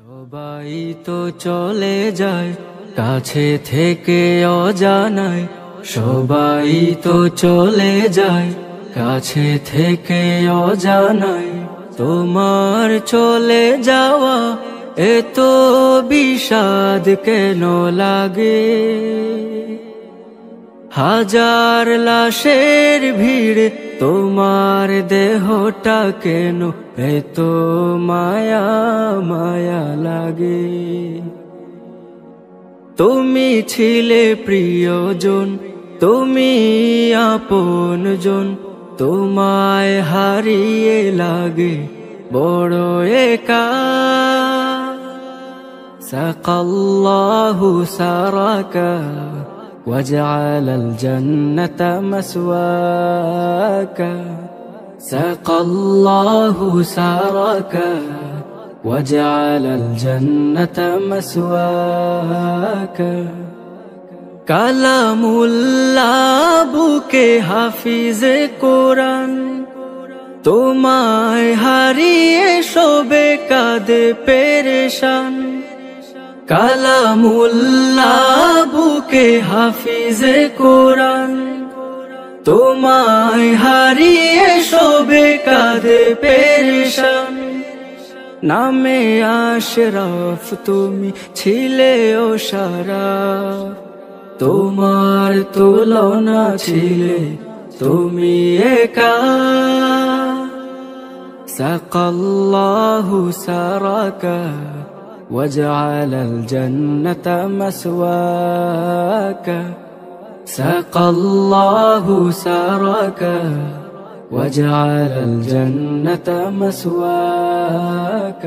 সবাই তো চলে যায় কাছে থেকে অজানায়, সবাই তো চলে যায় কাছে থেকে অজানায়। তোমার চলে যাওয়া এত বিষাদ কেন লাগে? হাজার লাশের ভিড় তোমার দেহটা কেন এত মায়া মায়া লাগে? তুমি ছিলে প্রিয়জন, তুমি আপনজন, তোমায় হারিয়ে লাগে বড় একা। সাকাল্লাহু সারাকা وجعل الجنة مسواك، سقى الله سارك وجعل الجنة مسواك। কালামুল্লাহ বুকে হাফিজে কোরআন, তোমায় হারিয়ে শোবে কাঁদে পেরেশান। কালামুল্লাহ বুকে হাফিজে কোরআন, তোমায় হারিয়ে শোবে কাঁদে পেরেশান। নামে আশরাফ তুমি ছিলে ও শারাফ, তোমার তুলনা ছিলে তুমি একা। সাকাল্লাহু সারাকা وجعل الجنة مسواك، سقى الله سارك وجعل الجنة مسواك।